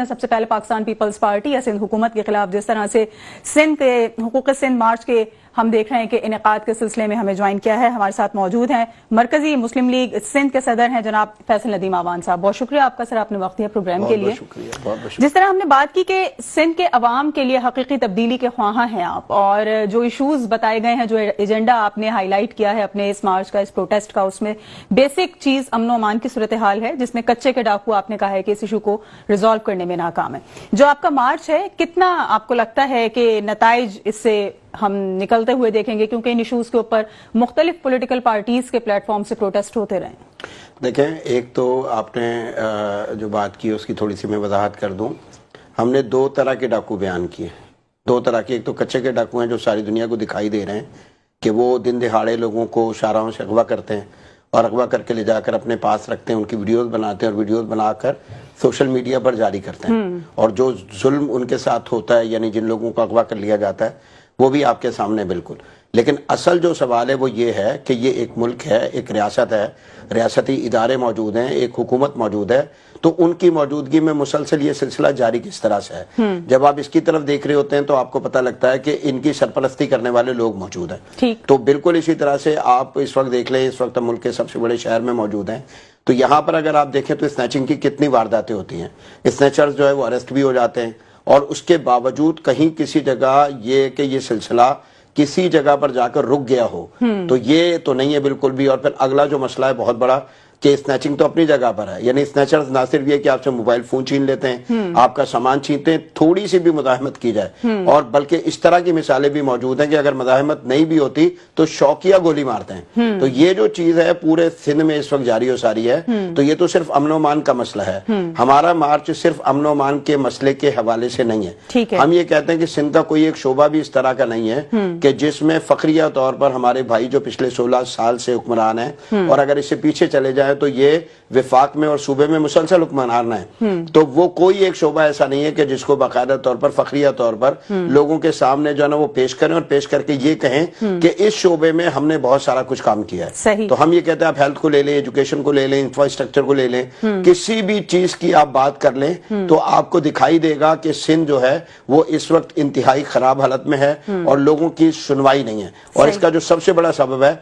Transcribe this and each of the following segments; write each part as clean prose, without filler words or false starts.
سب سے پہلے Pakistan Peoples party یا سندھ حکومت کے خلاف جس طرح سے سندھ کے حقوق سندھ مارچ کے ہم دیکھ رہے ہیں کہ انعقاد کے سلسلے میں ہمیں جوائن کیا ہے. ہمارے ساتھ موجود ہیں مرکزی مسلم لیگ سندھ کے صدر ہیں جناب فیصل ندیم آوان صاحب. بہت شکریہ آپ کا سر, آپ نے وقت دیا پروگرام کے لیے. جس طرح ہم نے بات کی کہ سندھ کے عوام کے لیے حقیقی تبدیلی کے خواہاں ہیں آپ, اور جو ایشوز بتائے گئے ہیں, جو ایجنڈا آپ نے ہائی لائٹ کیا ہے اپنے اس مارچ کا, اس پروٹیسٹ کا, اس میں بیسک چیز امن و امان کی صورتحال ہے, جس میں کچے کے ڈاکو آپ نے کہا ہے کہ اس ایشو کو ریزالو کرنے میں ناکام ہے. جو آپ کا مارچ ہے, کتنا آپ کو لگتا ہے کہ نتائج اس سے ہم نکلتے ہوئے دیکھیں گے, کیونکہ ان ایشوز کے اوپر مختلف پولیٹیکل پارٹیز کے پلیٹ فارم سے پروٹیسٹ ہوتے رہے ہیں؟ دیکھیں, ایک تو آپ نے جو بات کی اس کی تھوڑی سی میں وضاحت کر دوں. ہم نے دو طرح کے ڈاکو بیان کیے, دو طرح کے. ایک تو کچے کے ڈاکو ہیں جو ساری دنیا کو دکھائی دے رہے ہیں کہ وہ دن دہاڑے لوگوں کو شاہراہوں سے اغوا کرتے ہیں اور اغوا کر کے لے جا کر اپنے پاس رکھتے ہیں, ان کی ویڈیوز بناتے ہیں اور ویڈیوز بنا کر سوشل میڈیا پر جاری کرتے ہیں. اور جو ظلم ان کے ساتھ ہوتا ہے, یعنی جن لوگوں کو اغوا کر لیا جاتا ہے, وہ بھی آپ کے سامنے بالکل. لیکن اصل جو سوال ہے وہ یہ ہے کہ یہ ایک ملک ہے, ایک ریاست ہے, ریاستی ادارے موجود ہیں, ایک حکومت موجود ہے, تو ان کی موجودگی میں مسلسل یہ سلسلہ جاری کس طرح سے ہے. جب آپ اس کی طرف دیکھ رہے ہوتے ہیں تو آپ کو پتہ لگتا ہے کہ ان کی سرپرستی کرنے والے لوگ موجود ہیں. تو بالکل اسی طرح سے آپ اس وقت دیکھ لیں, اس وقت ملک کے سب سے بڑے شہر میں موجود ہیں, تو یہاں پر اگر آپ دیکھیں تو اسنیچنگ کی کتنی وارداتیں ہوتی ہیں. اسنیچرز جو ہے وہ اریسٹ بھی ہو جاتے ہیں, اور اس کے باوجود کہیں کسی جگہ یہ کہ یہ سلسلہ کسی جگہ پر جا کر رک گیا ہو, تو یہ تو نہیں ہے بالکل بھی. اور پھر اگلا جو مسئلہ ہے بہت بڑا کہ اسنیچنگ تو اپنی جگہ پر ہے, یعنی اسنیچرز نہ صرف یہ کہ آپ سے موبائل فون چھین لیتے ہیں, آپ کا سامان چھینتے ہیں, تھوڑی سی بھی مزاحمت کی جائے, اور بلکہ اس طرح کی مثالیں بھی موجود ہیں کہ اگر مزاحمت نہیں بھی ہوتی تو شوقیہ گولی مارتے ہیں. تو یہ جو چیز ہے پورے سندھ میں اس وقت جاری و ساری ہے. تو یہ تو صرف امن و امان کا مسئلہ ہے. ہمارا مارچ صرف امن و امان کے مسئلے کے حوالے سے نہیں ہے. ہم یہ کہتے ہیں کہ سندھ کا کوئی ایک شعبہ بھی اس طرح کا نہیں ہے کہ جس میں فخریہ طور پر ہمارے بھائی جو پچھلے 16 سال سے حکمران ہیں, اور اگر اس سے پیچھے چلے جائیں تو یہ وفاق میں اور صوبے میں مسلسل حکمران ہیں, تو وہ کوئی ایک شعبہ ایسا نہیں ہے کہ جس کو باقاعدہ طور پر فخریہ طور پر لوگوں کے سامنے جو ہے نا وہ پیش کریں, اور پیش کر کے یہ کہیں کہ اس شعبے میں ہم نے بہت سارا کچھ کام کیا ہے. تو ہم یہ کہتے ہیں آپ ہیلتھ کو لے لیں, ایجوکیشن کو لے لیں, انفراسٹرکچر کو لے لیں, کسی بھی چیز کی آپ بات کر لیں تو آپ کو دکھائی دے گا کہ سندھ جو ہے وہ اس وقت انتہائی خراب حالت میں ہے, اور لوگوں کی سنوائی نہیں ہے. اور اس کا جو سب سے بڑا سبب ہے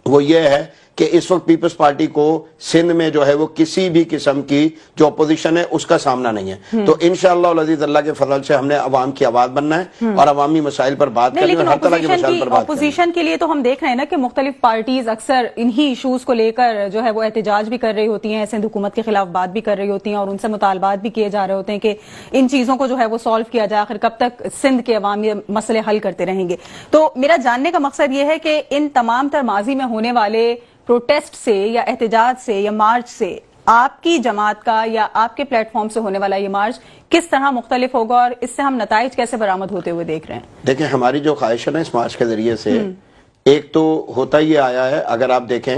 وہ یہ ہے کہ اس وقت پیپلز پارٹی کو سندھ میں جو ہے وہ کسی بھی قسم کی جو اپوزیشن ہے اس کا سامنا نہیں ہے. تو انشاءاللہ العزیز اللہ کے فضل سے ہم نے عوام کی آواز بننا ہے اور عوامی مسائل پر بات کرنی ہے, ہر طرح کے مسائل پر بات کرنی ہے. اپوزیشن کے لیے تو ہم دیکھ رہے ہیں نا کہ مختلف پارٹیز اکثر انہی ایشوز کو لے کر جو ہے وہ احتجاج بھی کر رہی ہوتی ہیں, سندھ حکومت کے خلاف بات بھی کر رہی ہوتی ہیں, اور ان سے مطالبات بھی کیے جا رہے ہوتے ہیں کہ ان چیزوں کو جو ہے وہ سالو کیا جائے. آخر کب تک سندھ کے عوام یہ مسئلے حل کرتے رہیں گے؟ تو میرا جاننے کا مقصد یہ ہے کہ ان تمام تر ماضی میں ہونے والے پروٹیسٹ سے یا احتجاج سے یا مارچ سے آپ کی جماعت کا یا آپ کے پلیٹ فارم سے ہونے والا یہ مارچ کس طرح مختلف ہوگا, اور اس سے ہم نتائج کیسے برآمد ہوتے ہوئے دیکھ رہے ہیں؟ دیکھیں, ہماری جو خواہش ہے نا اس مارچ کے ذریعے سے, ایک تو ہوتا یہ آیا ہے, اگر آپ دیکھیں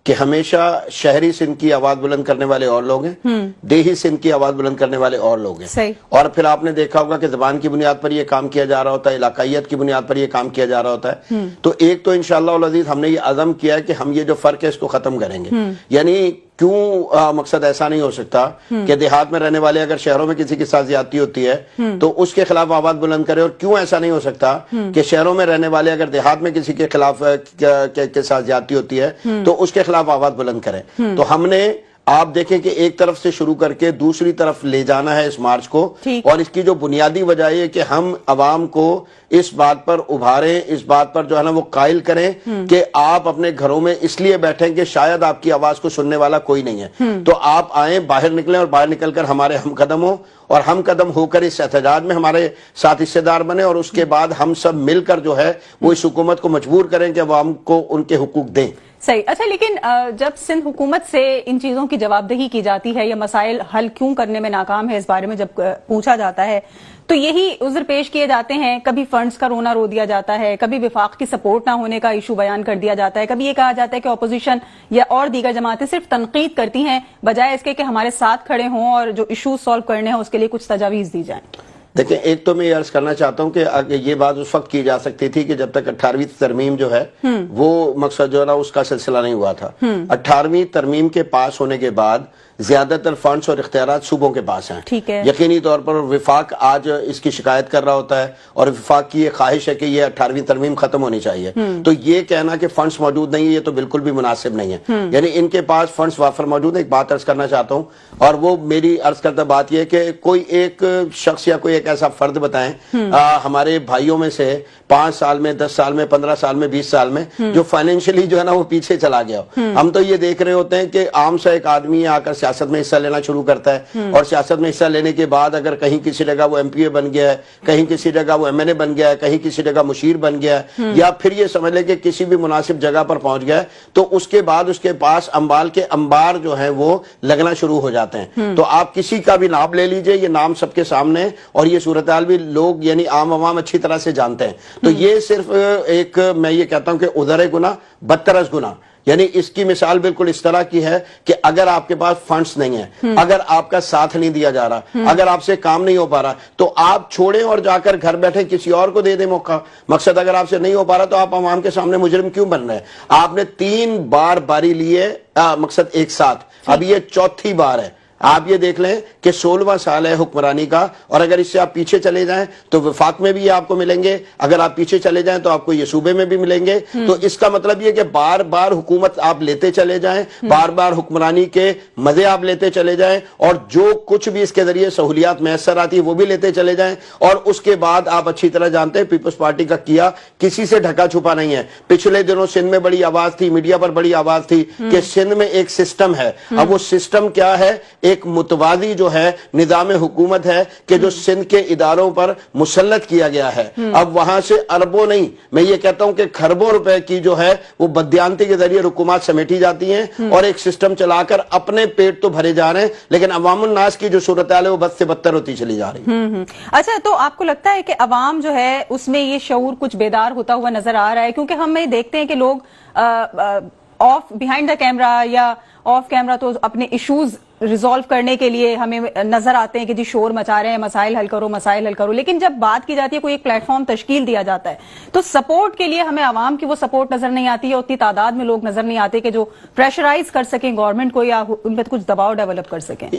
کہ ہمیشہ شہری سندھ کی آواز بلند کرنے والے اور لوگ ہیں, دیہی سندھ کی آواز بلند کرنے والے اور لوگ ہیں. اور پھر آپ نے دیکھا ہوگا کہ زبان کی بنیاد پر یہ کام کیا جا رہا ہوتا ہے, علاقائیت کی بنیاد پر یہ کام کیا جا رہا ہوتا ہے. تو ایک تو انشاءاللہ العزیز ہم نے یہ عزم کیا ہے کہ ہم یہ جو فرق ہے اس کو ختم کریں گے. یعنی کیوں مقصد ایسا نہیں ہو سکتا کہ دیہات میں رہنے والے اگر شہروں میں کسی کے ساتھ زیادتی ہوتی ہے تو اس کے خلاف آواز بلند کرے, اور کیوں ایسا نہیں ہو سکتا کہ شہروں میں رہنے والے اگر دیہات میں کسی کے خلاف کے ساتھ زیادتی ہوتی ہے تو اس کے خلاف آواز بلند کریں. تو ہم نے آپ دیکھیں کہ ایک طرف سے شروع کر کے دوسری طرف لے جانا ہے اس مارچ کو, اور اس کی جو بنیادی وجہ یہ کہ ہم عوام کو اس بات پر ابھاریں, اس بات پر جو ہے نا وہ قائل کریں کہ آپ اپنے گھروں میں اس لیے بیٹھیں کہ شاید آپ کی آواز کو سننے والا کوئی نہیں ہے. تو آپ آئیں, باہر نکلیں, اور باہر نکل کر ہمارے ہم قدم ہوں, اور ہم قدم ہو کر اس احتجاج میں ہمارے ساتھ حصے دار بنے, اور اس کے بعد ہم سب مل کر جو ہے وہ اس حکومت کو مجبور کریں کہ عوام کو ان کے حقوق دیں. صحیح. اچھا, لیکن جب سندھ حکومت سے ان چیزوں کی جواب دہی کی جاتی ہے یا مسائل حل کیوں کرنے میں ناکام ہے اس بارے میں جب پوچھا جاتا ہے, تو یہی عذر پیش کیے جاتے ہیں. کبھی فنڈز کا رونا رو دیا جاتا ہے, کبھی وفاق کی سپورٹ نہ ہونے کا ایشو بیان کر دیا جاتا ہے, کبھی یہ کہا جاتا ہے کہ اپوزیشن یا اور دیگر جماعتیں صرف تنقید کرتی ہیں بجائے اس کے کہ ہمارے ساتھ کھڑے ہوں اور جو ایشوز سالو کرنے ہیں اس کے لیے کچھ تجاویز دی جائیں. دیکھیں, ایک تو میں یہ عرض کرنا چاہتا ہوں کہ یہ بات اس وقت کی جا سکتی تھی کہ جب تک 18ویں ترمیم جو ہے وہ مقصد جو ہے نا اس کا سلسلہ نہیں ہوا تھا. 18ویں ترمیم کے پاس ہونے کے بعد زیادہ تر فنڈز اور اختیارات صوبوں کے پاس ہیں. ٹھیک ہے. یقینی طور پر وفاق آج اس کی شکایت کر رہا ہوتا ہے اور وفاق کی یہ خواہش ہے کہ یہ 18ویں ترمیم ختم ہونی چاہیے. تو یہ کہنا کہ فنڈز موجود نہیں ہے یہ تو بالکل بھی مناسب نہیں ہے. یعنی ان کے پاس فنڈز وافر موجود ہے. ایک بات عرض کرنا چاہتا ہوں اور وہ میری عرض کرتا بات یہ ہے کہ کوئی ایک شخص یا کوئی ایک ایسا فرد بتائیں ہمارے بھائیوں میں سے 5 سال میں 10 سال میں 15 سال میں 20 سال میں جو فائنینشلی جو ہے نا وہ پیچھے چلا گیا ہو. ہم تو یہ دیکھ رہے ہوتے ہیں کہ عام سا ایک آدمی آ کر سیاست میں حصہ لینا شروع کرتا ہے اور سیاست میں حصہ لینے کے بعد اگر کہیں کسی جگہ وہ MP بن گیا ہے, کہیں کسی جگہ وہ MNA بن گیا ہے, کہیں کسی جگہ مشیر بن گیا ہے یا پھر یہ سمجھ لے کہ کسی بھی مناسب جگہ پر پہنچ گیا ہے تو اس کے بعد اس کے پاس اموال کے انبار جو ہیں وہ لگنا شروع ہو جاتے ہیں. تو آپ کسی کا بھی نام لے لیجئے, یہ نام سب کے سامنے اور یہ صورتحال بھی لوگ یعنی عام عوام اچھی طرح سے جانتے ہیں. تو یہ صرف ایک میں یہ کہتا ہوں کہ ادھر گناہ بدتر از گناہ. یعنی اس کی مثال بالکل اس طرح کی ہے کہ اگر آپ کے پاس فنڈز نہیں ہیں, اگر آپ کا ساتھ نہیں دیا جا رہا, اگر آپ سے کام نہیں ہو پا رہا تو آپ چھوڑیں اور جا کر گھر بیٹھے کسی اور کو دے دیں موقع. مقصد اگر آپ سے نہیں ہو پا رہا تو آپ عوام کے سامنے مجرم کیوں بن رہے ہیں؟ آپ نے 3 بار باری لیے مقصد ایک ساتھ, اب یہ 4تھی بار ہے. آپ یہ دیکھ لیں کہ 16واں سال ہے حکمرانی کا اور اگر اس سے آپ پیچھے چلے جائیں تو وفاق میں بھی یہ آپ کو ملیں گے, اگر آپ پیچھے چلے جائیں تو آپ کو یہ صوبے میں بھی ملیں گے. تو اس کا مطلب یہ کہ بار بار حکومت آپ لیتے چلے جائیں, بار بار حکمرانی کے مزے آپ لیتے چلے جائیں اور جو کچھ بھی اس کے ذریعے سہولیات میسر آتی ہے وہ بھی لیتے چلے جائیں. اور اس کے بعد آپ اچھی طرح جانتے ہیں پیپلز پارٹی کا کیا کسی سے ڈھکا چھپا نہیں ہے. پچھلے دنوں سندھ میں بڑی آواز تھی, میڈیا پر بڑی آواز تھی کہ سندھ میں ایک سسٹم ہے. اب وہ سسٹم کیا ہے؟ ایک متوازی جو ہے نظام حکومت ہے کہ جو سندھ کے اداروں پر مسلط کیا گیا ہے. اب وہاں سے اربوں نہیں, میں یہ کہتا ہوں کہ خربوں روپے کی جو ہے وہ بدیانتی کے ذریعے رکومات سمیٹی جاتی ہیں اور ایک سسٹم چلا کر اپنے پیٹ تو بھرے جا رہے ہیں لیکن عوام الناس کی جو صورتحال ہے وہ بد سے بدتر ہوتی چلی جا رہی ہے. اچھا, تو آپ کو لگتا ہے کہ عوام جو ہے اس میں یہ شعور کچھ بیدار ہوتا ہوا نظر آ رہا ہے؟ کیونکہ ہم دیکھتے ہیں کہ لوگ آف بیہائنڈ دا کیمرہ یا آف کیمرہ تو اپنے ایشوز ریزالو کرنے کے لیے ہمیں نظر آتے ہیں کہ جی شور مچا رہے ہیں, مسائل حل کرو مسائل حل کرو. لیکن جب بات کی جاتی ہے کوئی ایک پلیٹ فارم تشکیل دیا جاتا ہے تو سپورٹ کے لیے ہمیں عوام کی وہ سپورٹ نظر نہیں آتی ہے, اتنی تعداد میں لوگ نظر نہیں آتے کہ جو پریشرائز کر سکیں گورنمنٹ کو یا ان پہ کچھ دباؤ ڈیولپ کر سکیں.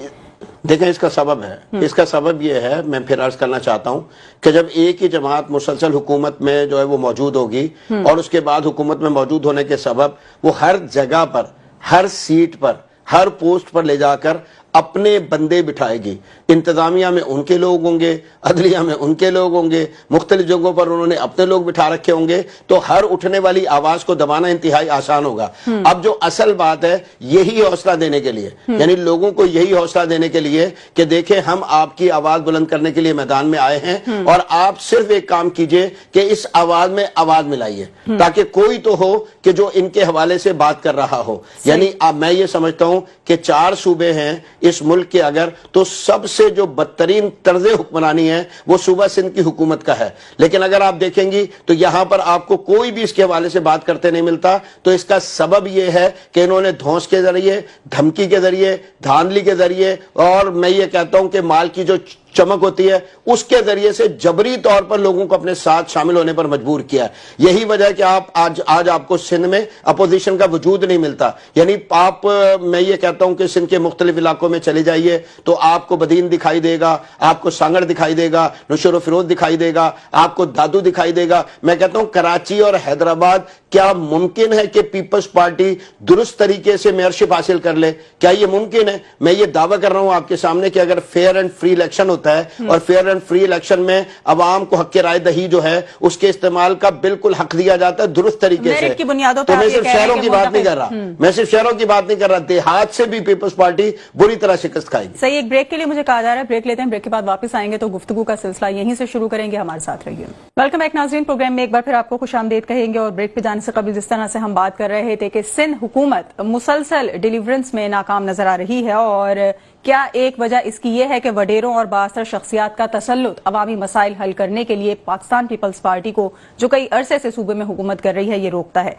دیکھیں اس کا سبب ہے, اس کا سبب یہ ہے, میں پھر عرض کرنا چاہتا ہوں کہ جب ایک ہی جماعت مسلسل حکومت میں جو ہے وہ موجود ہوگی اور اس کے بعد حکومت میں موجود ہونے کے سبب وہ ہر جگہ پر, ہر سیٹ پر, ہر پوسٹ پر لے جا کر اپنے بندے بٹھائے گی. انتظامیہ میں ان کے لوگ ہوں گے, عدلیہ میں ان کے لوگ ہوں گے, مختلف جگہوں پر انہوں نے اپنے لوگ بٹھا رکھے ہوں گے, تو ہر اٹھنے والی آواز کو دبانا انتہائی آسان ہوگا. اب جو اصل بات ہے یہی حوصلہ دینے کے لیے, یعنی لوگوں کو یہی حوصلہ دینے کے لیے کہ دیکھیں ہم آپ کی آواز بلند کرنے کے لیے میدان میں آئے ہیں اور آپ صرف ایک کام کیجئے کہ اس آواز میں آواز ملائیے تاکہ کوئی تو ہو کہ جو ان کے حوالے سے بات کر رہا ہو. یعنی میں یہ سمجھتا ہوں کہ 4 صوبے ہیں اس ملک کے اگر, تو سب سے جو بدترین طرز حکمرانی ہے وہ صوبہ سندھ کی حکومت کا ہے. لیکن اگر آپ دیکھیں گی تو یہاں پر آپ کو کوئی بھی اس کے حوالے سے بات کرتے نہیں ملتا. تو اس کا سبب یہ ہے کہ انہوں نے دھونس کے ذریعے, دھمکی کے ذریعے, دھاندلی کے ذریعے اور میں یہ کہتا ہوں کہ مال کی جو چمک ہوتی ہے اس کے ذریعے سے جبری طور پر لوگوں کو اپنے ساتھ شامل ہونے پر مجبور کیا ہے. یہی وجہ ہے کہ آج آپ کو سندھ میں اپوزیشن کا وجود نہیں ملتا. یعنی آپ, میں یہ کہتا ہوں کہ سندھ کے مختلف علاقوں میں چلے جائیے تو آپ کو بدین دکھائی دے گا, آپ کو سانگڑ دکھائی دے گا, نشر و فروز دکھائی دے گا, آپ کو دادو دکھائی دے گا. میں کہتا ہوں کراچی اور حیدرآباد کیا ممکن ہے کہ پیپلز پارٹی درست طریقے سے میئرشپ حاصل کر لے؟ کیا یہ ممکن ہے؟ میں یہ دعویٰ کر رہا ہوں آپ کے سامنے کہ اگر فیئر اینڈ فری الیکشن ہوتا ہے اور فیئر اینڈ فری الیکشن میں عوام کو حق رائے دہی جو ہے اس کے استعمال کا بالکل حق دیا جاتا ہے درست طریقے سے. تو میں صرف شہروں کی بات نہیں کر رہا, میں صرف شہروں کی بات نہیں کر رہا, دیہات سے بھی پیپلز پارٹی بری طرح شکست کھائے گی. صحیح, ایک بریک کے لیے مجھے کہا جا رہا ہے, بریک لیتے ہیں, بریک کے بعد واپس آئیں گے تو گفتگو کا سلسلہ یہیں سے شروع کریں گے. ہمارے ساتھ رہیے. ویلکم بیک ناظرین, پروگرام میں ایک بار پھر آپ کو خوش آمدید کہیں گے. اور بریک پہ جانے سے قبل جس طرح سے ہم بات کر رہے تھے کہ سندھ حکومت مسلسل ڈیلیورنس میں ناکام نظر آ رہی ہے اور کیا ایک وجہ اس کی یہ ہے کہ وڈیروں اور بااثر شخصیات کا تسلط عوامی مسائل حل کرنے کے لیے پاکستان پیپلز پارٹی کو جو کئی عرصے سے صوبے میں حکومت کر رہی ہے یہ روکتا ہے.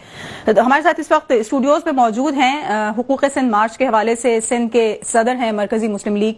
ہمارے ساتھ اس وقت اسٹوڈیوز میں موجود ہیں حقوق سندھ مارچ کے حوالے سے سندھ کے صدر ہیں مرکزی مسلم لیگ